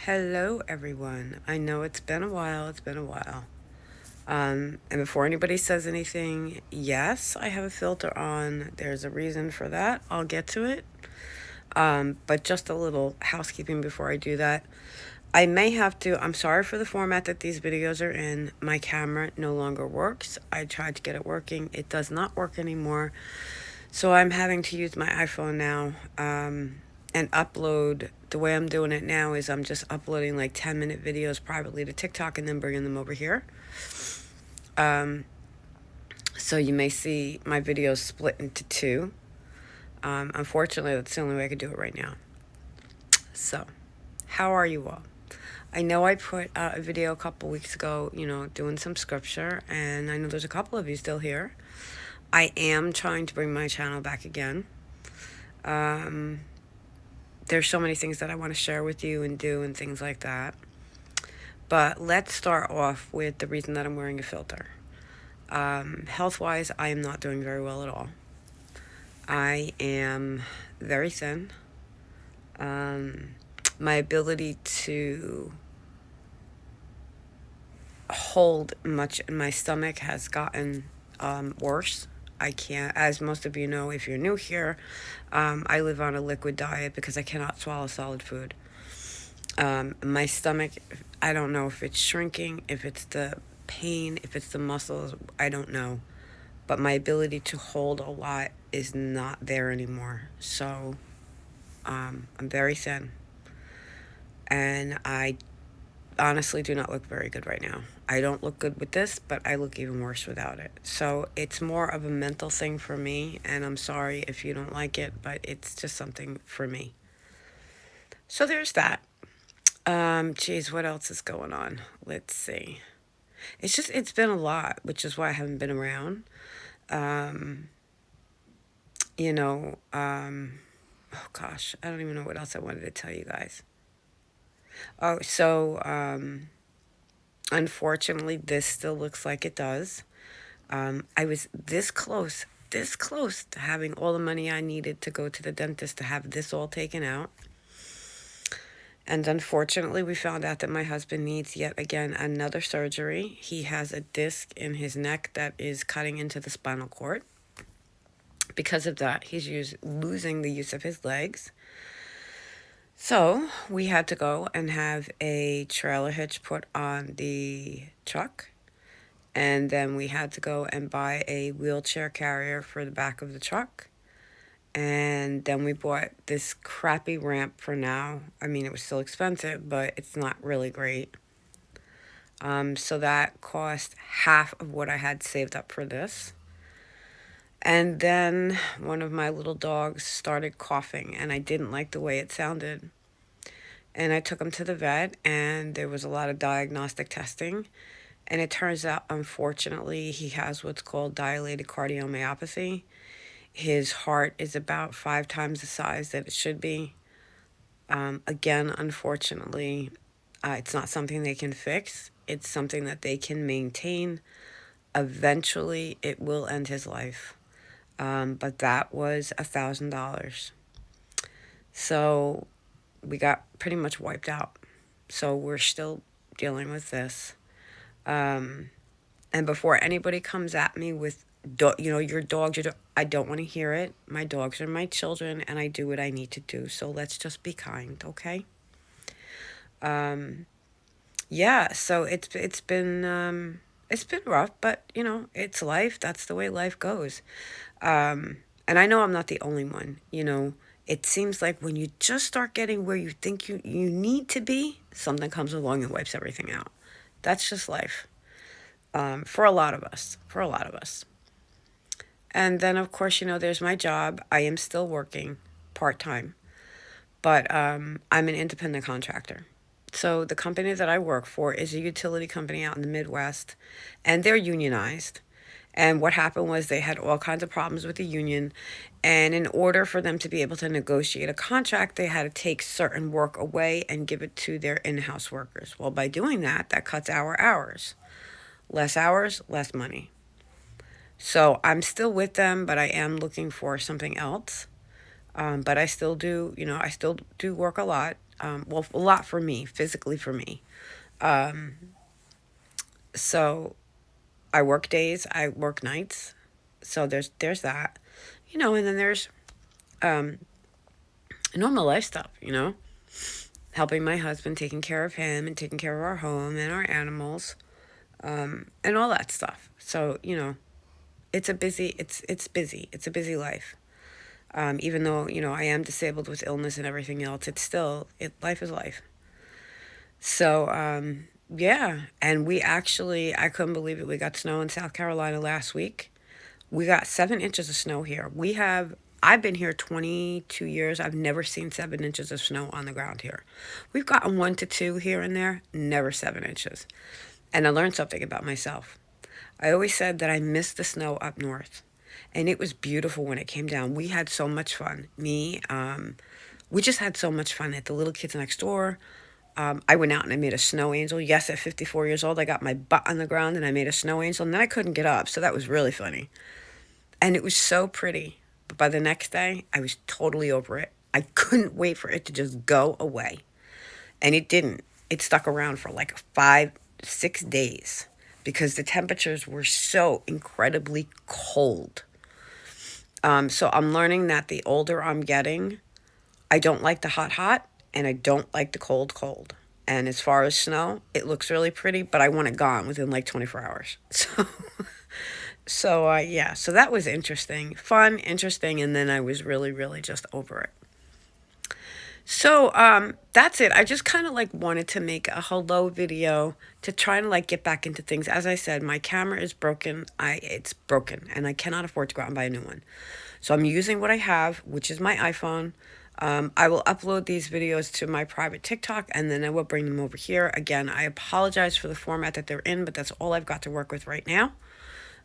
Hello, everyone. I know it's been a while. And before anybody says anything, yes, I have a filter on. There's a reason for that. I'll get to it. But just a little housekeeping before I do that. I may have to, I'm sorry for the format that these videos are in. My camera no longer works. I tried to get it working, it does not work anymore. So I'm having to use my iPhone now and upload. The way I'm doing it now is I'm just uploading like 10-minute videos privately to TikTok and then bringing them over here. So you may see my videos split into two. Unfortunately, that's the only way I could do it right now. So, how are you all? I know I put out a video a couple weeks ago, doing some scripture, and I know there's a couple of you still here. I am trying to bring my channel back again. There's so many things that I want to share with you and do and things like that. But let's start off with the reason that I'm wearing a filter. Health-wise, I am not doing very well at all. I am very thin. My ability to hold much in my stomach has gotten worse. I can't, as most of you know, if you're new here, I live on a liquid diet because I cannot swallow solid food. My stomach, I don't know if it's shrinking, if it's the pain, if it's the muscles, I don't know. But my ability to hold a lot is not there anymore. So I'm very thin. And I honestly do not look very good right now. I don't look good with this, but I look even worse without it. So it's more of a mental thing for me, and I'm sorry if you don't like it, but it's just something for me. So there's that. Geez, what else is going on? Let's see. It's been a lot, which is why I haven't been around. You know, oh gosh, I don't even know what else I wanted to tell you guys. Oh, so, unfortunately, this still looks like it does. I was this close to having all the money I needed to go to the dentist to have this all taken out. And unfortunately, we found out that my husband needs yet again another surgery. He has a disc in his neck that is cutting into the spinal cord. Because of that, he's losing the use of his legs. So we had to go and have a trailer hitch put on the truck. And then we had to go and buy a wheelchair carrier for the back of the truck. And then we bought this crappy ramp for now. I mean, it was still expensive, but it's not really great. So that cost half of what I had saved up for this. And then one of my little dogs started coughing, and I didn't like the way it sounded. And I took him to the vet, and there was a lot of diagnostic testing. And it turns out, unfortunately, he has what's called dilated cardiomyopathy. His heart is about 5 times the size that it should be. Again, unfortunately, it's not something they can fix. It's something that they can maintain. Eventually, it will end his life. But that was $1,000. So we got pretty much wiped out. So we're still dealing with this. And before anybody comes at me with, your dogs, I don't want to hear it. My dogs are my children, and I do what I need to do. So let's just be kind, okay? Yeah. So it's been rough, but it's life. That's the way life goes. And I know I'm not the only one. It seems like when you just start getting where you think you need to be, something comes along and wipes everything out. That's just life. For a lot of us. And then, of course, there's my job. I am still working part-time, but I'm an independent contractor. So the company that I work for is a utility company out in the Midwest, and they're unionized. And what happened was they had all kinds of problems with the union. And in order for them to be able to negotiate a contract, they had to take certain work away and give it to their in-house workers. Well, by doing that, that cuts our hours. Less hours, less money. So I'm still with them, but I am looking for something else. But I still do work a lot. Well, a lot for me, physically for me. So I work days, I work nights. So there's that, and then there's normal life stuff, helping my husband, taking care of him, and taking care of our home and our animals, and all that stuff. So it's busy. It's a busy life. Even though I am disabled with illness and everything else, it's still life is life. So yeah, and I couldn't believe it. We got snow in South Carolina last week. We got 7 inches of snow here. I've been here 22 years. I've never seen 7 inches of snow on the ground here. We've gotten 1 to 2 here and there, never 7 inches. And I learned something about myself. I always said that I missed the snow up north. And it was beautiful when it came down. We had so much fun. We just had so much fun at the little kids next door. I went out and I made a snow angel. Yes, at 54 years old, I got my butt on the ground and I made a snow angel. And then I couldn't get up. So that was really funny. And it was so pretty. But by the next day, I was totally over it. I couldn't wait for it to just go away. And it didn't. It stuck around for like 5, 6 days because the temperatures were so incredibly cold. So I'm learning that the older I'm getting, I don't like the hot, and I don't like the cold. And as far as snow, it looks really pretty, but I want it gone within like 24 hours. Yeah, so that was interesting, fun, interesting, and then I was really, really just over it. So that's it. I just kind of like wanted to make a hello video to try to like get back into things. As I said, my camera is broken. It's broken, and I cannot afford to go out and buy a new one. So I'm using what I have, which is my iPhone. I will upload these videos to my private TikTok, and then I will bring them over here. Again, I apologize for the format that they're in, but that's all I've got to work with right now.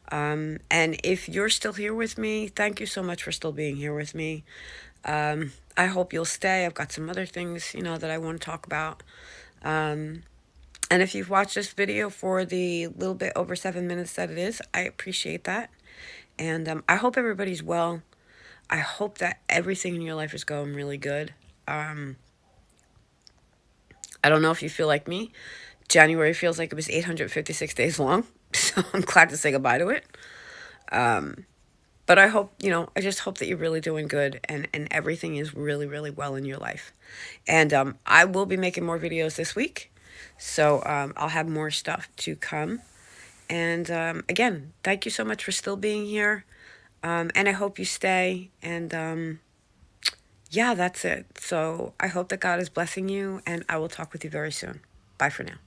And if you're still here with me, thank you so much for still being here with me. I hope you'll stay. I've got some other things, that I want to talk about. And if you've watched this video for the little bit over 7 minutes that it is, I appreciate that. And I hope everybody's well. I hope that everything in your life is going really good. I don't know if you feel like me. January feels like it was 856 days long. So I'm glad to say goodbye to it. But I hope, I just hope that you're really doing good and everything is really, really well in your life. And I will be making more videos this week. So I'll have more stuff to come. And again, thank you so much for still being here. And I hope you stay. And yeah, that's it. So I hope that God is blessing you. And I will talk with you very soon. Bye for now.